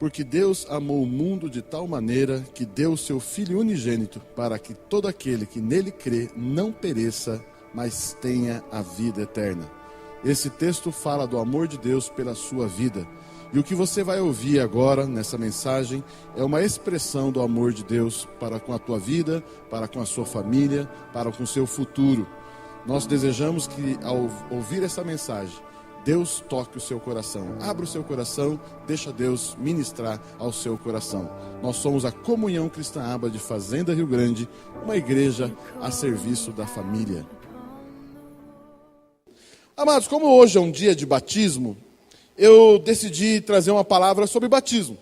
Porque Deus amou o mundo de tal maneira que deu o seu Filho unigênito, para que todo aquele que nele crê não pereça, mas tenha a vida eterna. Esse texto fala do amor de Deus pela sua vida. E o que você vai ouvir agora nessa mensagem é uma expressão do amor de Deus para com a tua vida, para com a sua família, para com o seu futuro. Nós desejamos que ao ouvir essa mensagem, Deus toque o seu coração. Abra o seu coração, deixa Deus ministrar ao seu coração. Nós somos a Comunhão Cristã Aba de Fazenda Rio Grande, uma igreja a serviço da família. Amados, como hoje é um dia de batismo, eu decidi trazer uma palavra sobre batismo.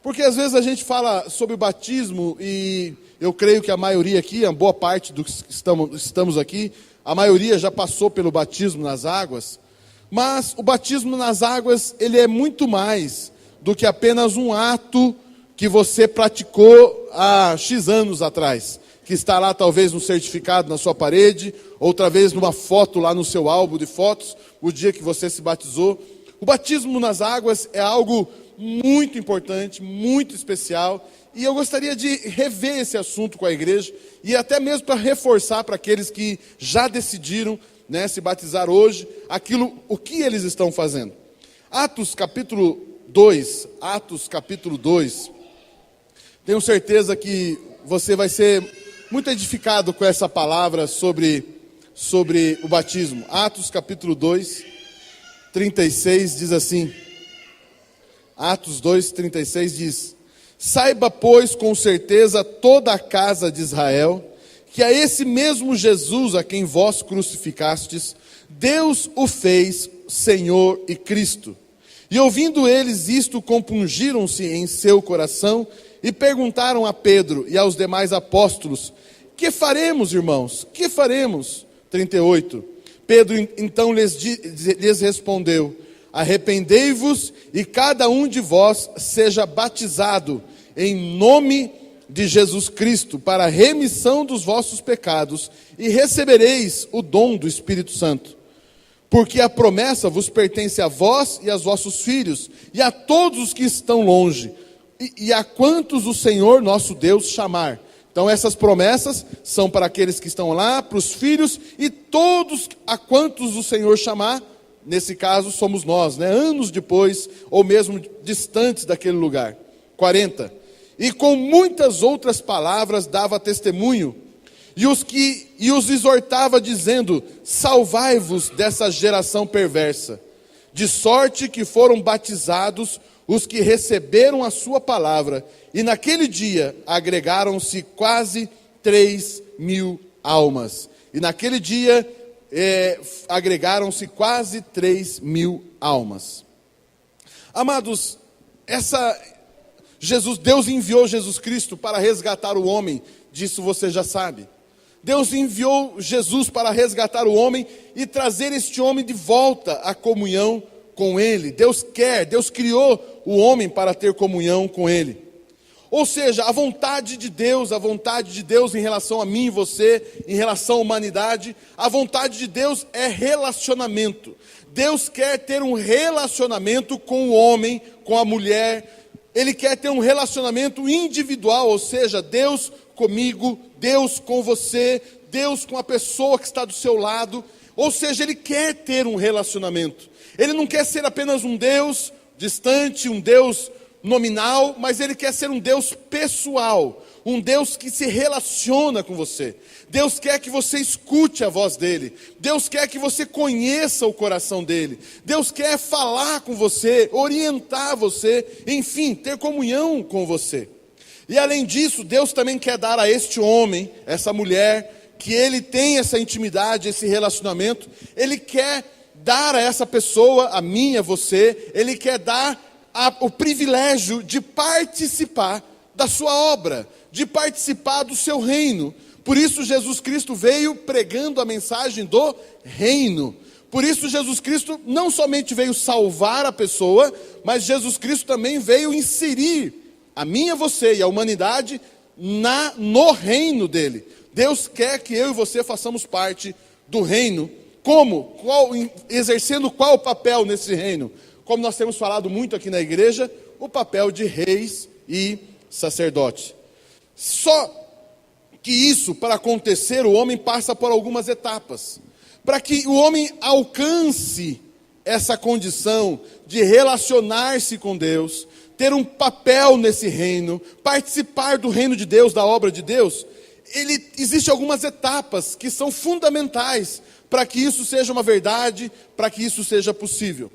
Porque às vezes a gente fala sobre batismo e eu creio que a maioria aqui, a boa parte dos que estamos aqui, a maioria já passou pelo batismo nas águas. Mas o batismo nas águas, ele é muito mais do que apenas um ato que você praticou há X anos atrás. Que está lá talvez no certificado na sua parede, outra vez numa foto lá no seu álbum de fotos, o dia que você se batizou. O batismo nas águas é algo muito importante, muito especial, e eu gostaria de rever esse assunto com a igreja, e até mesmo para reforçar para aqueles que já decidiram, se batizar hoje, o que eles estão fazendo. Atos capítulo 2, tenho certeza que você vai ser muito edificado com essa palavra sobre o batismo. Atos capítulo 2, 36 diz assim, Atos 2, 36 diz: saiba, pois, com certeza toda a casa de Israel, que a esse mesmo Jesus a quem vós crucificastes, Deus o fez Senhor e Cristo. E ouvindo eles isto, compungiram-se em seu coração e perguntaram a Pedro e aos demais apóstolos: que faremos, irmãos? Que faremos? 38. Pedro então lhes respondeu: arrependei-vos e cada um de vós seja batizado em nome de Jesus Cristo para a remissão dos vossos pecados e recebereis o dom do Espírito Santo. Porque a promessa vos pertence a vós e aos vossos filhos e a todos os que estão longe e a quantos o Senhor nosso Deus chamar. Então essas promessas são para aqueles que estão lá, para os filhos e todos a quantos o Senhor chamar. Nesse caso somos nós, anos depois ou mesmo distantes daquele lugar. 40. E com muitas outras palavras dava testemunho e os exortava dizendo: salvai-vos dessa geração perversa. De sorte que foram batizados os que receberam a sua palavra, e naquele dia agregaram-se quase 3.000 almas. E naquele dia agregaram-se quase 3.000 almas. Amados, Deus enviou Jesus Cristo para resgatar o homem, disso você já sabe. Deus enviou Jesus para resgatar o homem e trazer este homem de volta à comunhão com Ele. Deus criou o homem para ter comunhão com Ele. Ou seja, a vontade de Deus em relação a mim e você, em relação à humanidade, a vontade de Deus é relacionamento. Deus quer ter um relacionamento com o homem, com a mulher. Ele quer ter um relacionamento individual, ou seja, Deus comigo, Deus com você, Deus com a pessoa que está do seu lado. Ou seja, Ele quer ter um relacionamento. Ele não quer ser apenas um Deus distante, um Deus nominal, mas Ele quer ser um Deus pessoal, um Deus que se relaciona com você. Deus quer que você escute a voz dEle. Deus quer que você conheça o coração dEle. Deus quer falar com você, orientar você, enfim, ter comunhão com você. E além disso, Deus também quer dar a este homem, essa mulher, que ele tem essa intimidade, esse relacionamento. Ele quer dar a essa pessoa, a mim, a você, Ele quer dar o privilégio de participar da sua obra, de participar do seu reino. Por isso Jesus Cristo veio pregando a mensagem do reino. Por isso Jesus Cristo não somente veio salvar a pessoa, mas Jesus Cristo também veio inserir a mim e a você e a humanidade no reino dele. Deus quer que eu e você façamos parte do reino. Como? Exercendo qual papel nesse reino? Como nós temos falado muito aqui na igreja, o papel de reis e sacerdotes. Só que isso, para acontecer, o homem passa por algumas etapas. Para que o homem alcance essa condição de relacionar-se com Deus, ter um papel nesse reino, participar do reino de Deus, da obra de Deus, existem algumas etapas que são fundamentais para que isso seja uma verdade, para que isso seja possível.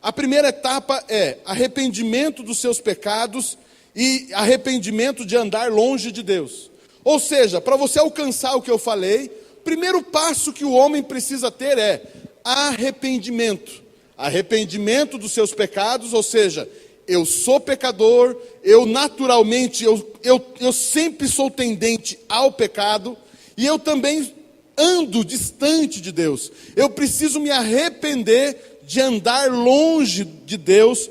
A primeira etapa é arrependimento dos seus pecados e arrependimento de andar longe de Deus. Ou seja, para você alcançar o que eu falei, o primeiro passo que o homem precisa ter é arrependimento. Arrependimento dos seus pecados, ou seja, eu sou pecador, eu naturalmente, eu sempre sou tendente ao pecado, e eu também ando distante de Deus. Eu preciso me arrepender de andar longe de Deus,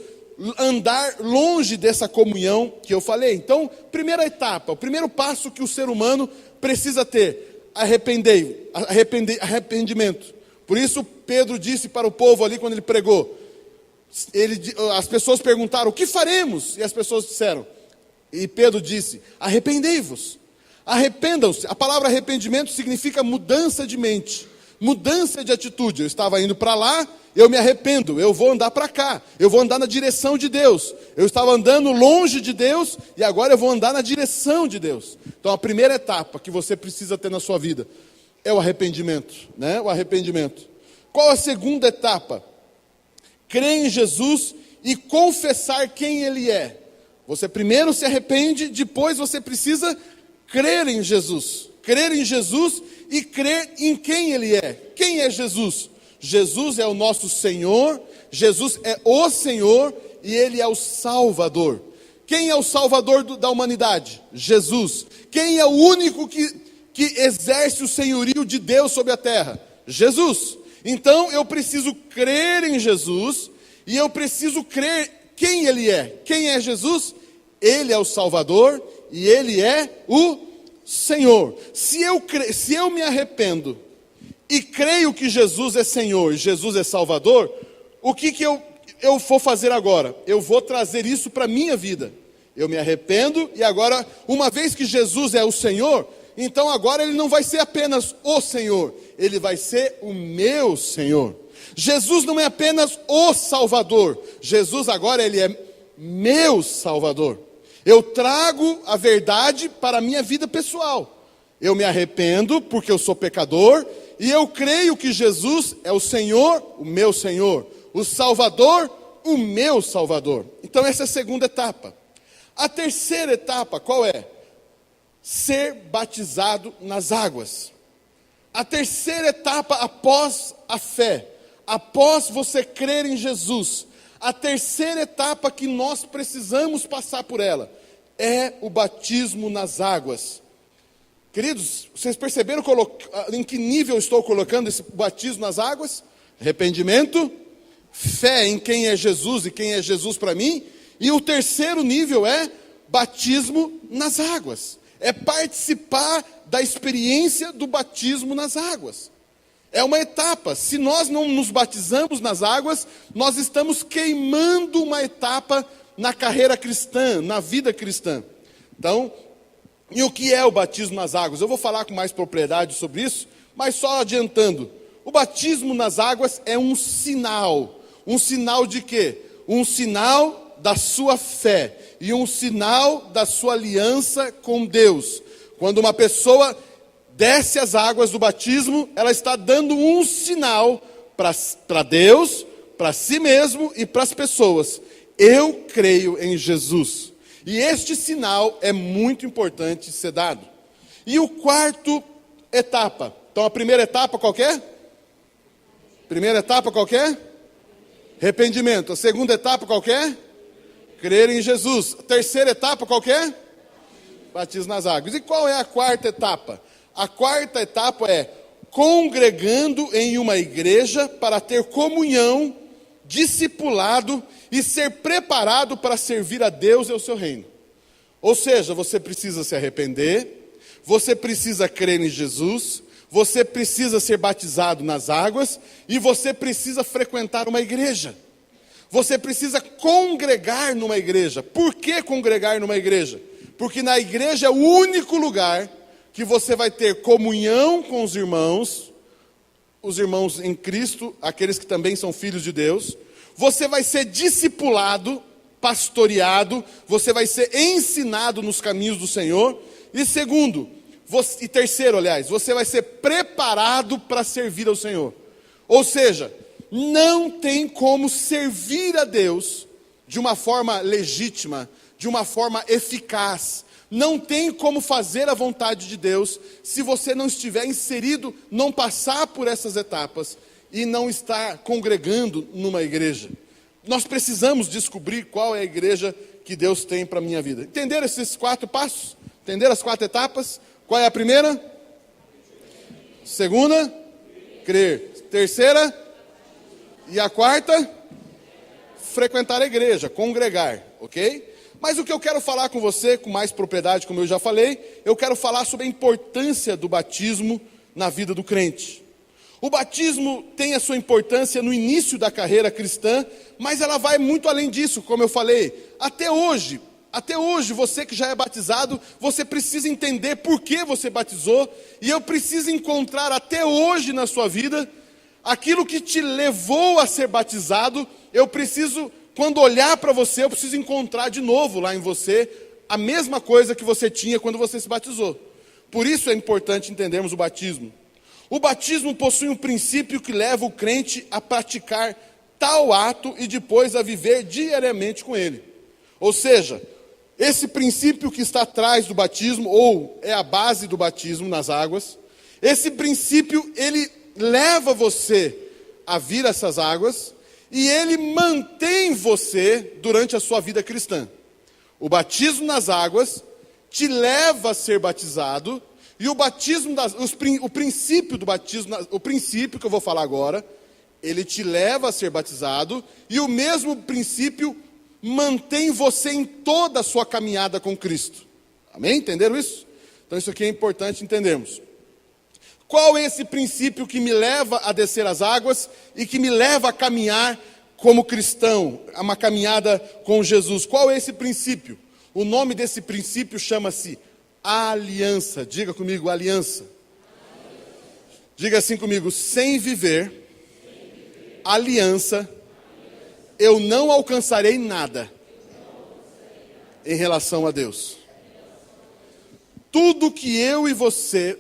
andar longe dessa comunhão que eu falei. Então, primeira etapa, o primeiro passo que o ser humano precisa ter, arrependimento. Por isso Pedro disse para o povo ali quando ele pregou, as pessoas perguntaram, o que faremos? E as pessoas disseram, e Pedro disse, arrependei-vos, arrependam-se. A palavra arrependimento significa mudança de mente, mudança de atitude. Eu estava indo para lá, eu me arrependo, eu vou andar para cá, eu vou andar na direção de Deus. Eu estava andando longe de Deus e agora eu vou andar na direção de Deus. Então a primeira etapa que você precisa ter na sua vida é o arrependimento, né? O arrependimento. Qual a segunda etapa? Crer em Jesus e confessar quem Ele é. Você primeiro se arrepende, depois você precisa crer em Jesus. Crer em Jesus e crer em quem Ele é. Quem é Jesus? Jesus é o nosso Senhor, Jesus é o Senhor e Ele é o Salvador. Quem é o Salvador da humanidade? Jesus. Quem é o único que exerce o senhorio de Deus sobre a terra? Jesus. Então eu preciso crer em Jesus e eu preciso crer quem Ele é. Quem é Jesus? Ele é o Salvador e Ele é o Senhor. Se eu me arrependo e creio que Jesus é Senhor, Jesus é Salvador, o que eu vou fazer agora? Eu vou trazer isso para a minha vida. Eu me arrependo e agora, uma vez que Jesus é o Senhor, então agora Ele não vai ser apenas o Senhor, Ele vai ser o meu Senhor. Jesus não é apenas o Salvador, Jesus agora Ele é meu Salvador. Eu trago a verdade para a minha vida pessoal. Eu me arrependo porque eu sou pecador e eu creio que Jesus é o Senhor, o meu Senhor, o Salvador, o meu Salvador. Então essa é a segunda etapa. A terceira etapa, qual é? Ser batizado nas águas. A terceira etapa após a fé, após você crer em Jesus, a terceira etapa que nós precisamos passar por ela, é o batismo nas águas. Queridos, vocês perceberam em que nível eu estou colocando esse batismo nas águas? Arrependimento, fé em quem é Jesus e quem é Jesus para mim, e o terceiro nível é batismo nas águas. É participar da experiência do batismo nas águas. É uma etapa. Se nós não nos batizamos nas águas, nós estamos queimando uma etapa na carreira cristã, na vida cristã. Então, e o que é o batismo nas águas? Eu vou falar com mais propriedade sobre isso, mas só adiantando. O batismo nas águas é um sinal. Um sinal de quê? Um sinal da sua fé e um sinal da sua aliança com Deus. Quando uma pessoa desce as águas do batismo, ela está dando um sinal para Deus, para si mesmo e para as pessoas. Eu creio em Jesus. E este sinal é muito importante ser dado. E o quarto etapa. Então a primeira etapa qual que é? Primeira etapa qual que é? Arrependimento. A segunda etapa qual que é? Crer em Jesus. A terceira etapa qual que é? Batismo nas águas. E qual é a quarta etapa? A quarta etapa é congregando em uma igreja para ter comunhão, discipulado e ser preparado para servir a Deus e ao seu reino. Ou seja, você precisa se arrepender, você precisa crer em Jesus, você precisa ser batizado nas águas e você precisa frequentar uma igreja. você precisa congregar numa igreja. Por que congregar numa igreja? Porque na igreja é o único lugar que você vai ter comunhão com os irmãos em Cristo, aqueles que também são filhos de Deus. Você vai ser discipulado, pastoreado, você vai ser ensinado nos caminhos do Senhor. E terceiro, você vai ser preparado para servir ao Senhor. Ou seja, não tem como servir a Deus de uma forma legítima, de uma forma eficaz. Não tem como fazer a vontade de Deus se você não estiver inserido, não passar por essas etapas e não estar congregando numa igreja. Nós precisamos descobrir qual é a igreja que Deus tem para a minha vida. Entenderam esses 4 passos? Entenderam as 4 etapas? Qual é a primeira? Segunda? Crer. Terceira? E a quarta? Frequentar a igreja, congregar, ok? Mas o que eu quero falar com você, com mais propriedade, como eu já falei, eu quero falar sobre a importância do batismo na vida do crente. O batismo tem a sua importância no início da carreira cristã, mas ela vai muito além disso, como eu falei. Até hoje, você que já é batizado, você precisa entender por que você batizou, e eu preciso encontrar até hoje na sua vida aquilo que te levou a ser batizado. Eu preciso, quando olhar para você, eu preciso encontrar de novo lá em você a mesma coisa que você tinha quando você se batizou. Por isso é importante entendermos o batismo. O batismo possui um princípio que leva o crente a praticar tal ato e depois a viver diariamente com ele. Ou seja, esse princípio que está atrás do batismo, ou é a base do batismo nas águas, esse princípio, ele leva você a vir a essas águas e ele mantém você durante a sua vida cristã. O batismo nas águas te leva a ser batizado, e o batismo o princípio do batismo, o princípio que eu vou falar agora, ele te leva a ser batizado, e o mesmo princípio mantém você em toda a sua caminhada com Cristo. Amém? Entenderam isso? Então isso aqui é importante entendermos. Qual é esse princípio que me leva a descer as águas e que me leva a caminhar como cristão, a uma caminhada com Jesus? Qual é esse princípio? O nome desse princípio chama-se aliança. Diga comigo, aliança. Diga assim comigo: sem viver aliança, eu não alcançarei nada em relação a Deus. Tudo que eu e você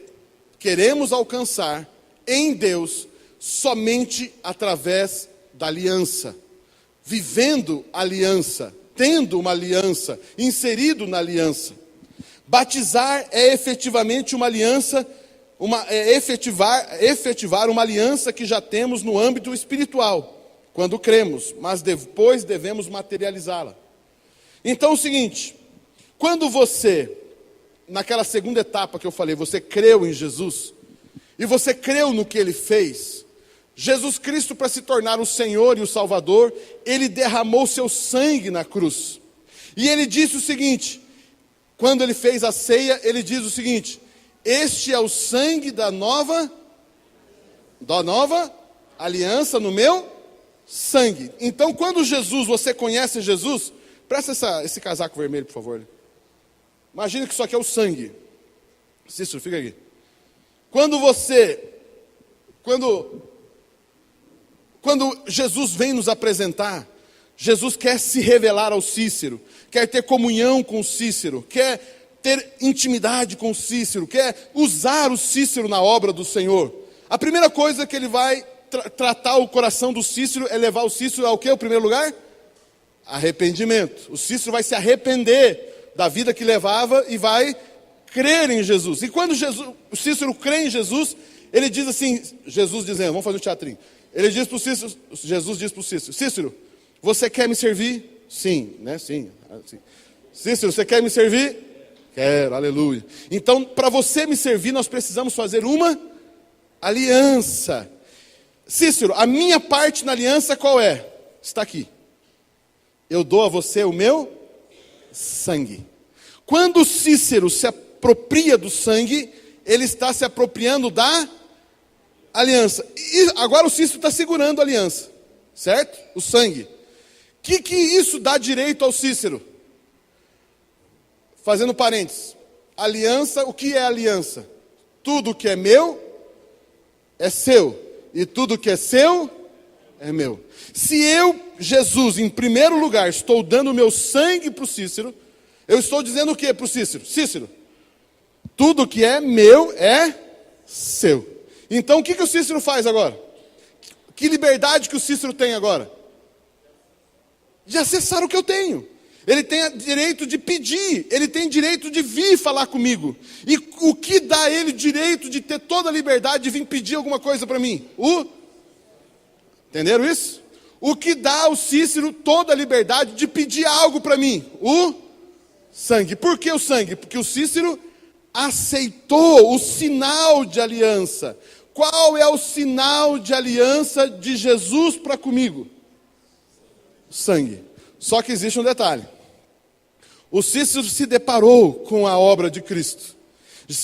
queremos alcançar em Deus, somente através da aliança, vivendo aliança, tendo uma aliança, inserido na aliança. Batizar é efetivamente uma aliança, efetivar uma aliança que já temos no âmbito espiritual, quando cremos, mas depois devemos materializá-la. Então é o seguinte, quando você, naquela segunda etapa que eu falei, você creu em Jesus, e você creu no que Ele fez, Jesus Cristo, para se tornar o Senhor e o Salvador, Ele derramou seu sangue na cruz. E Ele disse o seguinte, quando Ele fez a ceia, Ele diz o seguinte: este é o sangue da nova aliança no meu sangue. Então, quando você conhece Jesus, presta esse casaco vermelho, por favor. Imagina que isso aqui é o sangue. Cícero, fica aqui. Quando Jesus vem nos apresentar, Jesus quer se revelar ao Cícero, quer ter comunhão com o Cícero, quer ter intimidade com o Cícero, quer usar o Cícero na obra do Senhor. A primeira coisa que ele vai tratar o coração do Cícero é levar o Cícero ao quê? O primeiro lugar? Arrependimento. O Cícero vai se arrepender da vida que levava e vai crer em Jesus. E quando o Cícero crê em Jesus, ele diz assim, Jesus dizendo, vamos fazer um teatrinho. Jesus diz para o Cícero: Cícero, você quer me servir? Sim, né? Sim. Cícero, você quer me servir? Quero, aleluia. Então, para você me servir, nós precisamos fazer uma aliança. Cícero, a minha parte na aliança qual é? Está aqui. Eu dou a você o meu sangue. Quando Cícero se apropria do sangue, ele está se apropriando da aliança. E agora o Cícero está segurando a aliança, certo? O sangue. que isso dá direito ao Cícero? Fazendo parênteses. Aliança, o que é aliança? Tudo que é meu é seu. E tudo que é seu é meu. Se eu, Jesus, em primeiro lugar, estou dando o meu sangue para o Cícero, eu estou dizendo o que para o Cícero? Cícero, tudo que é meu é seu. Então o que o Cícero faz agora? Que liberdade que o Cícero tem agora? De acessar o que eu tenho. Ele tem direito de pedir, ele tem direito de vir falar comigo. E o que dá a ele direito de ter toda a liberdade de vir pedir alguma coisa para mim? Entenderam isso? O que dá ao Cícero toda a liberdade de pedir algo para mim? O sangue. Por que o sangue? Porque o Cícero aceitou o sinal de aliança. Qual é o sinal de aliança de Jesus para comigo? O sangue. Só que existe um detalhe. O Cícero se deparou com a obra de Cristo.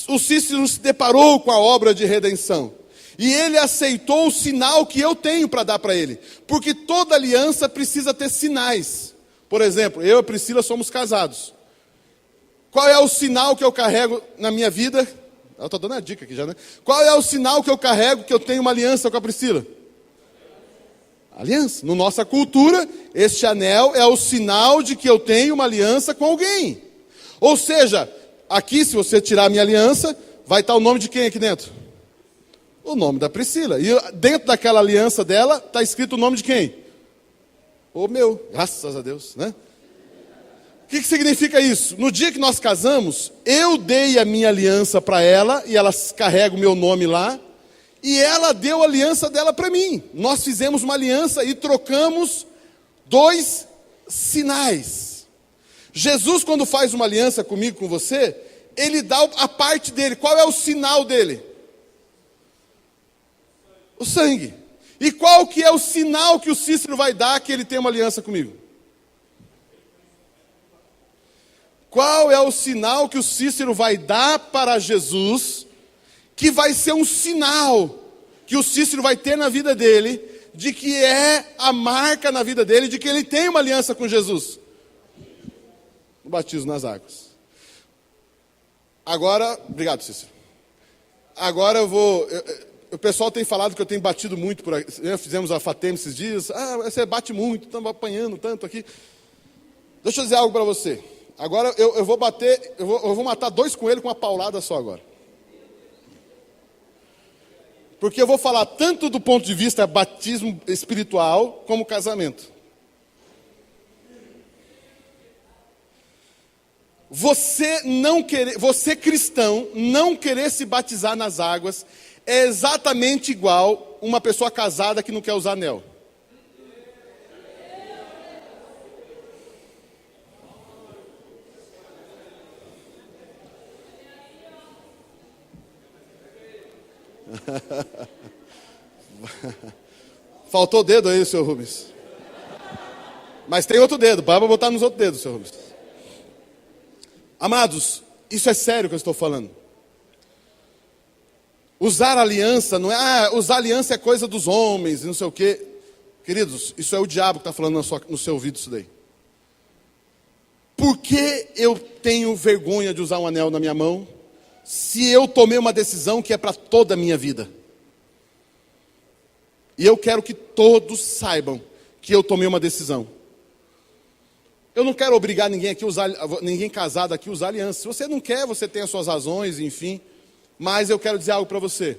O Cícero se deparou com a obra de redenção. E ele aceitou o sinal que eu tenho para dar para ele. Porque toda aliança precisa ter sinais. Por exemplo, eu e a Priscila somos casados. Qual é o sinal que eu carrego na minha vida? Eu estou dando a dica aqui já, né? Qual é o sinal que eu carrego que eu tenho uma aliança com a Priscila? Aliança. Na nossa cultura, este anel é o sinal de que eu tenho uma aliança com alguém. Ou seja, aqui, se você tirar a minha aliança, vai estar o nome de quem aqui dentro? O nome da Priscila. E dentro daquela aliança dela, está escrito o nome de quem? O meu. Graças a Deus, né? O que significa isso? No dia que nós casamos, eu dei a minha aliança para ela, e ela carrega o meu nome lá, e ela deu a aliança dela para mim. Nós fizemos uma aliança e trocamos 2 sinais. Jesus, quando faz uma aliança comigo, com você, ele dá a parte dele. Qual é o sinal dele? O sangue. E qual que é o sinal que o Cícero vai dar que ele tem uma aliança comigo? Qual é o sinal que o Cícero vai dar para Jesus, que vai ser um sinal que o Cícero vai ter na vida dele, de que é a marca na vida dele, de que ele tem uma aliança com Jesus? O batismo nas águas. Agora, obrigado, Cícero. Agora o pessoal tem falado que eu tenho batido muito por aqui. Fizemos a FATEM esses dias. Você bate muito, estamos apanhando tanto aqui. Deixa eu dizer algo para você. Agora eu vou bater, eu vou matar 2 coelhos com uma paulada só agora. Porque eu vou falar tanto do ponto de vista batismo espiritual, como casamento. Você cristão, não querer se batizar nas águas, é exatamente igual uma pessoa casada que não quer usar anel. Faltou dedo aí, senhor Rubens. Mas tem outro dedo, para botar nos outros dedos, senhor Rubens. Amados, isso é sério que eu estou falando. Usar aliança não é, usar aliança é coisa dos homens, não sei o quê. Queridos, isso é o diabo que está falando no seu ouvido isso daí. Por que eu tenho vergonha de usar um anel na minha mão, se eu tomei uma decisão que é para toda a minha vida? E eu quero que todos saibam que eu tomei uma decisão. Eu não quero obrigar ninguém aqui ninguém casado aqui a usar aliança. Se você não quer, você tem as suas razões, enfim. Mas eu quero dizer algo para você.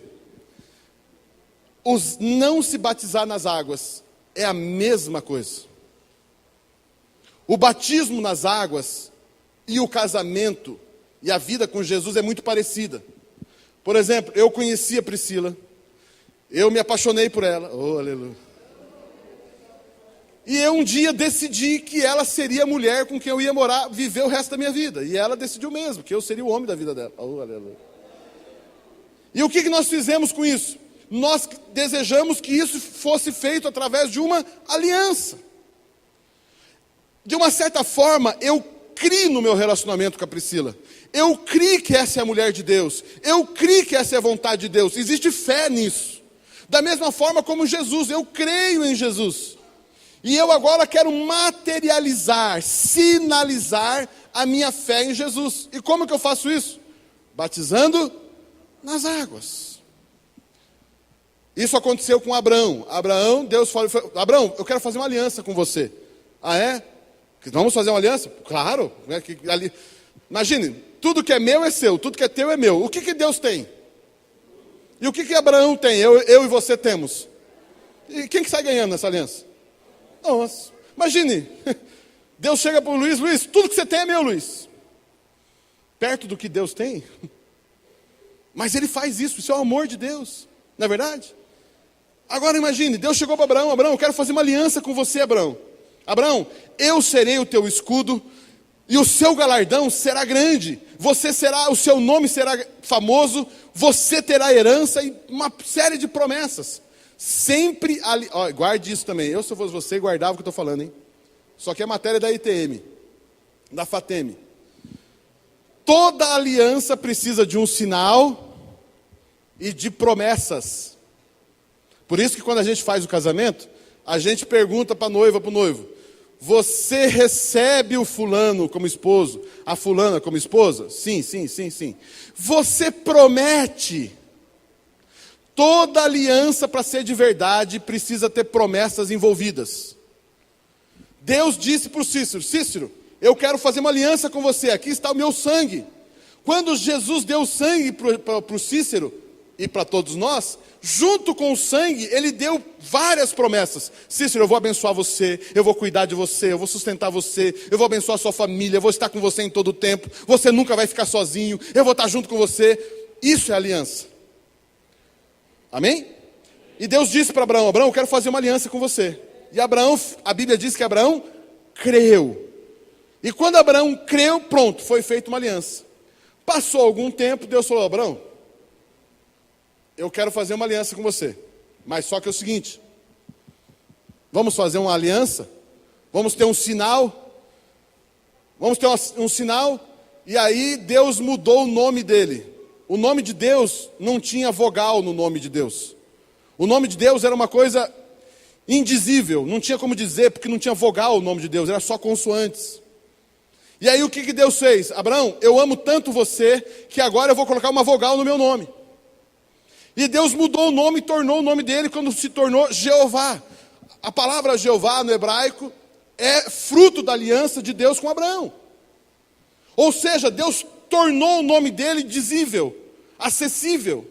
Não se batizar nas águas é a mesma coisa. O batismo nas águas e o casamento e a vida com Jesus é muito parecida. Por exemplo, eu conheci a Priscila. Eu me apaixonei por ela. Oh, aleluia. E eu um dia decidi que ela seria a mulher com quem eu ia viver o resto da minha vida. E ela decidiu mesmo, que eu seria o homem da vida dela. Oh, aleluia. E o que nós fizemos com isso? Nós desejamos que isso fosse feito através de uma aliança. De uma certa forma, eu criei no meu relacionamento com a Priscila. Eu criei que essa é a mulher de Deus. Eu criei que essa é a vontade de Deus. Existe fé nisso. Da mesma forma como Jesus, eu creio em Jesus. E eu agora quero materializar, sinalizar a minha fé em Jesus. E como que eu faço isso? Batizando nas águas. Isso aconteceu com Abraão. Abraão, Deus falou, Abraão, eu quero fazer uma aliança com você. Ah, é? Vamos fazer uma aliança? Claro. Imagine, tudo que é meu é seu, tudo que é teu é meu. O que Deus tem? E o que Abraão tem? Eu e você temos. E quem que sai ganhando nessa aliança? Nós. Imagine, Deus chega para o Luiz, Luiz, tudo que você tem é meu, Luiz. Perto do que Deus tem. Mas ele faz isso é o amor de Deus. Não é verdade? Agora imagine, Deus chegou para Abraão, Abraão, eu quero fazer uma aliança com você, Abraão. Abraão, eu serei o teu escudo e o seu galardão será grande. O seu nome será famoso, você terá herança e uma série de promessas. Sempre ali, ó, guarde isso também. Eu, se eu fosse você, guardava o que eu estou falando, hein? Só que é matéria da ITM, da FATEM. Toda aliança precisa de um sinal e de promessas. Por isso que quando a gente faz o casamento, a gente pergunta para a noiva, para o noivo: você recebe o fulano como esposo, a fulana como esposa? Sim, sim, sim, sim. Você promete. Toda aliança, para ser de verdade, precisa ter promessas envolvidas. Deus disse para o Cícero: Cícero, eu quero fazer uma aliança com você, aqui está o meu sangue. Quando Jesus deu sangue para o Cícero e para todos nós, junto com o sangue, ele deu várias promessas. Cícero, eu vou abençoar você, eu vou cuidar de você, eu vou sustentar você, eu vou abençoar a sua família, eu vou estar com você em todo o tempo, você nunca vai ficar sozinho, eu vou estar junto com você. Isso é aliança. Amém? E Deus disse para Abraão: Abraão, eu quero fazer uma aliança com você. E Abraão, a Bíblia diz que Abraão creu. E quando Abraão creu, pronto, foi feita uma aliança. Passou algum tempo, Deus falou: Abraão, eu quero fazer uma aliança com você. Mas só que é o seguinte: vamos fazer uma aliança? Vamos ter um sinal? Vamos ter um sinal? E aí Deus mudou o nome dele. O nome de Deus não tinha vogal no nome de Deus. O nome de Deus era uma coisa indizível, não tinha como dizer, porque não tinha vogal o nome de Deus, era só consoantes. E aí o que Deus fez? Abraão, eu amo tanto você, que agora eu vou colocar uma vogal no meu nome. E Deus mudou o nome e tornou o nome dele quando se tornou Jeová. A palavra Jeová no hebraico é fruto da aliança de Deus com Abraão. Ou seja, Deus tornou o nome dele dizível, acessível.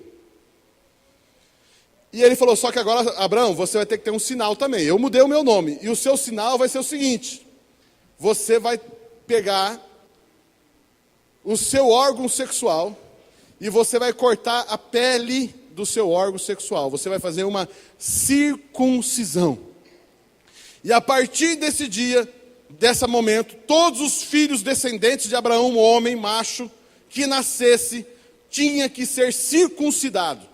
E ele falou: só que agora, Abraão, você vai ter que ter um sinal também. Eu mudei o meu nome, e o seu sinal vai ser o seguinte: você vai pegar o seu órgão sexual e você vai cortar a pele do seu órgão sexual. Você vai fazer uma circuncisão. E a partir desse dia, desse momento, todos os filhos descendentes de Abraão, homem, macho, que nascesse, tinha que ser circuncidado.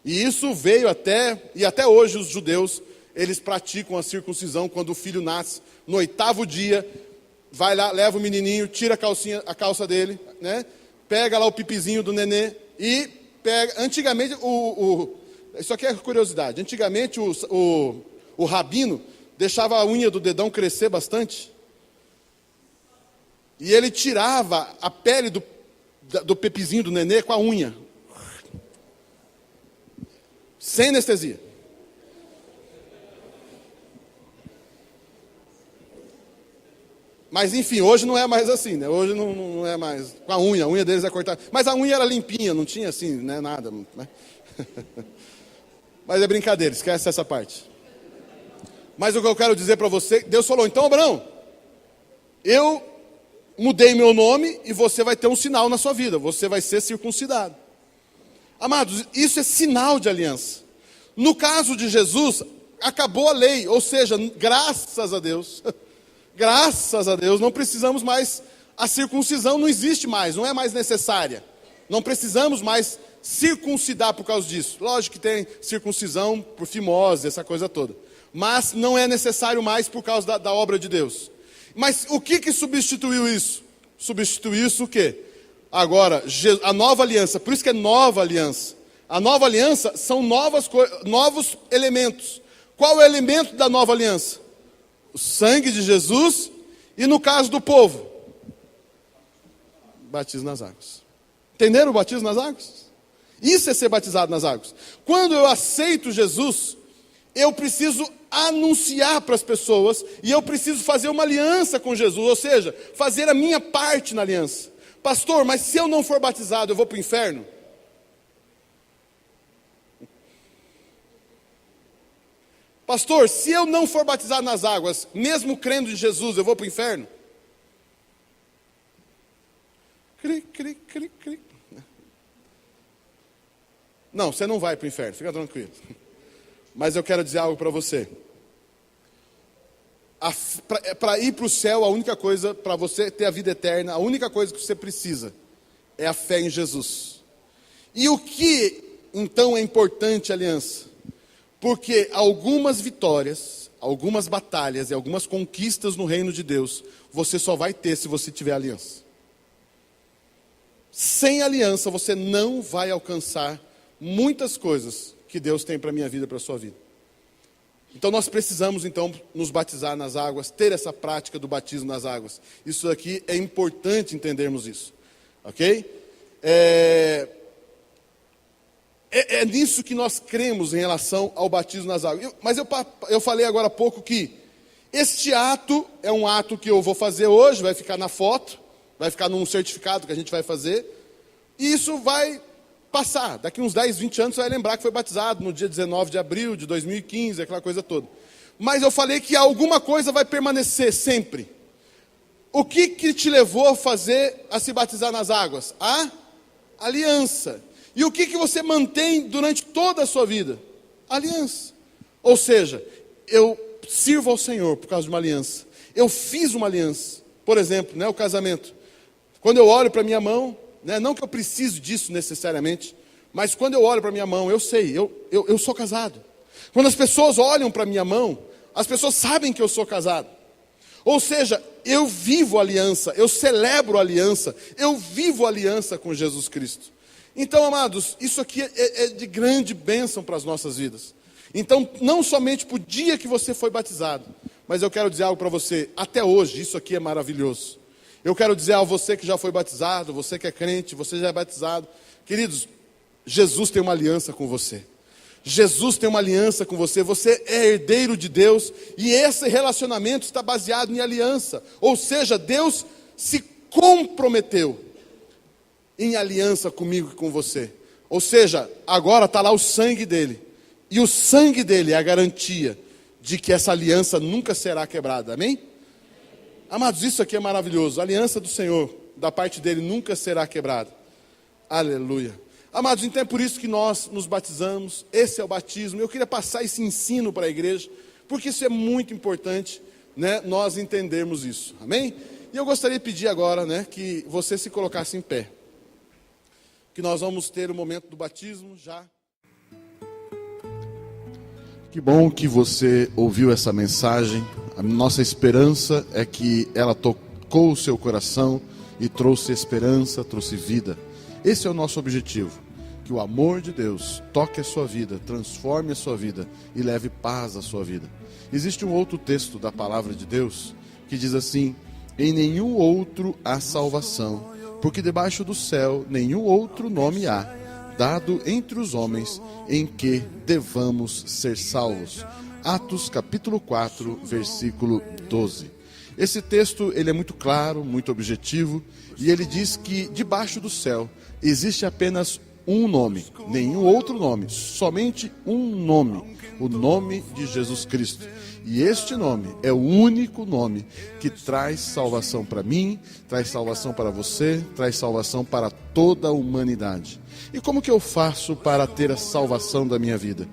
E isso veio e até hoje os judeus, eles praticam a circuncisão quando o filho nasce. No 8º dia, vai lá, leva o menininho, tira a calça dele, né? Pega lá o pipizinho do nenê e pega. Antigamente, isso aqui é curiosidade. Antigamente, o rabino deixava a unha do dedão crescer bastante. E ele tirava a pele do pipizinho do nenê com a unha. Sem anestesia. Mas enfim, hoje não é mais assim, né? Hoje não é mais com a unha deles é cortada. Mas a unha era limpinha, não tinha assim, né, nada. Né? Mas é brincadeira, esquece essa parte. Mas o que eu quero dizer para você, Deus falou: então, Abraão, eu mudei meu nome e você vai ter um sinal na sua vida, você vai ser circuncidado. Amados, isso é sinal de aliança. No caso de Jesus, acabou a lei, ou seja, graças a Deus, não precisamos mais, a circuncisão não existe mais, não é mais necessária. Não precisamos mais circuncidar por causa disso. Lógico que tem circuncisão por fimose, essa coisa toda. Mas não é necessário mais por causa da obra de Deus. Mas o que substituiu isso? Substituiu isso o quê? Agora, a nova aliança, por isso que é nova aliança. A nova aliança são novos elementos. Qual é o elemento da nova aliança? o sangue de Jesus, e no caso do povo, batismo nas águas. Entenderam o batismo nas águas? Isso é ser batizado nas águas. Quando eu aceito Jesus, eu preciso anunciar para as pessoas, e eu preciso fazer uma aliança com Jesus, ou seja, fazer a minha parte na aliança. Pastor, mas se eu não for batizado, eu vou para o inferno? Pastor, se eu não for batizado nas águas, mesmo crendo em Jesus, eu vou para o inferno? Cri, cri, cri, cri. Não, você não vai para o inferno, fica tranquilo. Mas eu quero dizer algo para você. Para ir para o céu, a única coisa, para você ter a vida eterna, a única coisa que você precisa é a fé em Jesus. E o que, então, é importante, aliança? Porque algumas vitórias, algumas batalhas e algumas conquistas no reino de Deus, você só vai ter se você tiver aliança. Sem aliança, você não vai alcançar muitas coisas que Deus tem para a minha vida e para a sua vida. Então nós precisamos então nos batizar nas águas, ter essa prática do batismo nas águas. Isso aqui é importante entendermos isso, ok? É nisso que nós cremos em relação ao batismo nas águas. Mas eu falei agora há pouco que este ato é um ato que eu vou fazer hoje, vai ficar na foto, vai ficar num certificado que a gente vai fazer, e isso vai passar. Daqui uns 10, 20 anos você vai lembrar que foi batizado no dia 19 de abril de 2015, aquela coisa toda. Mas eu falei que alguma coisa vai permanecer sempre. O que te levou a se batizar nas águas? A aliança. E o que você mantém durante toda a sua vida? Aliança. Ou seja, eu sirvo ao Senhor por causa de uma aliança. Eu fiz uma aliança. Por exemplo, o casamento. Quando eu olho para a minha mão, não que eu precise disso necessariamente, mas quando eu olho para a minha mão, eu sei, eu sou casado. Quando as pessoas olham para a minha mão, as pessoas sabem que eu sou casado. Ou seja, eu vivo a aliança, eu celebro a aliança, eu vivo a aliança com Jesus Cristo. Então, amados, isso aqui é de grande bênção para as nossas vidas. Então, não somente para o dia que você foi batizado, mas eu quero dizer algo para você, até hoje, isso aqui é maravilhoso. Eu quero dizer a você que já foi batizado, você que é crente, você já é batizado. Queridos, Jesus tem uma aliança com você. Jesus tem uma aliança com você, você é herdeiro de Deus, e esse relacionamento está baseado em aliança. Ou seja, Deus se comprometeu em aliança comigo e com você. Ou seja, agora está lá o sangue dele. E o sangue dele é a garantia de que essa aliança nunca será quebrada. Amém? Amados, isso aqui é maravilhoso. A aliança do Senhor, da parte dele, nunca será quebrada. Aleluia. Amados, então é por isso que nós nos batizamos. Esse é o batismo. Eu queria passar esse ensino para a igreja, porque isso é muito importante, nós entendermos isso. Amém? E eu gostaria de pedir agora, que você se colocasse em pé. Que nós vamos ter o momento do batismo já. Que bom que você ouviu essa mensagem. A nossa esperança é que ela tocou o seu coração e trouxe esperança, trouxe vida. Esse é o nosso objetivo. Que o amor de Deus toque a sua vida, transforme a sua vida e leve paz à sua vida. Existe um outro texto da palavra de Deus que diz assim: em nenhum outro há salvação, porque debaixo do céu nenhum outro nome há, dado entre os homens, em que devamos ser salvos. Atos capítulo 4, versículo 12. Esse texto ele é muito claro, muito objetivo, e ele diz que debaixo do céu existe apenas um nome, nenhum outro nome, somente um nome, o nome de Jesus Cristo. E este nome é o único nome que traz salvação para mim, traz salvação para você, traz salvação para toda a humanidade. E como que eu faço para ter a salvação da minha vida?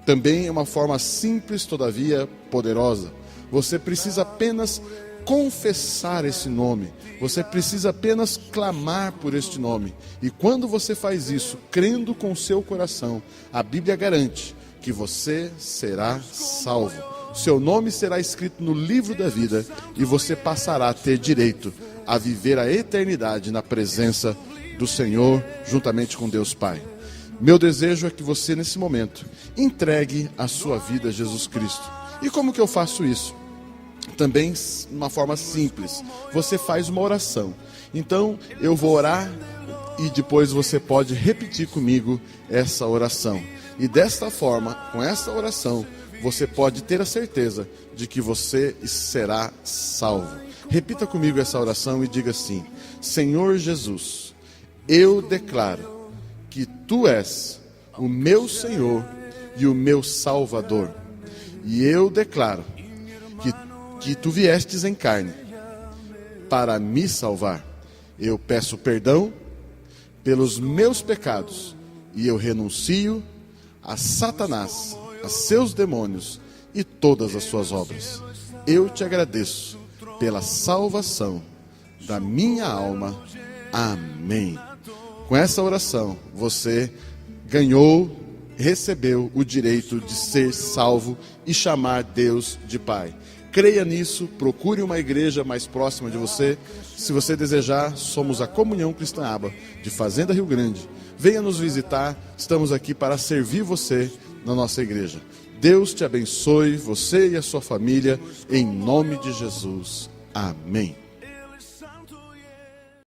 Também é uma forma simples, todavia poderosa. Você precisa apenas confessar esse nome. Você precisa apenas clamar por este nome. E quando você faz isso, crendo com o seu coração, a Bíblia garante que você será salvo. Seu nome será escrito no livro da vida e você passará a ter direito a viver a eternidade na presença do Senhor, juntamente com Deus Pai. Meu desejo é que você, nesse momento, entregue a sua vida a Jesus Cristo. E como que eu faço isso? também de uma forma simples. Você faz uma oração. Então, eu vou orar e depois você pode repetir comigo essa oração. E desta forma, com essa oração, você pode ter a certeza de que você será salvo. Repita comigo essa oração e diga assim: Senhor Jesus, eu declaro que Tu és o meu Senhor e o meu Salvador. E eu declaro que Tu viestes em carne para me salvar. Eu peço perdão pelos meus pecados e eu renuncio a Satanás, a seus demônios e todas as suas obras. Eu te agradeço pela salvação da minha alma. Amém. Com essa oração, você recebeu o direito de ser salvo e chamar Deus de Pai. Creia nisso, procure uma igreja mais próxima de você. Se você desejar, somos a Comunhão Cristã Aba, de Fazenda Rio Grande. Venha nos visitar, estamos aqui para servir você na nossa igreja. Deus te abençoe, você e a sua família, em nome de Jesus. Amém.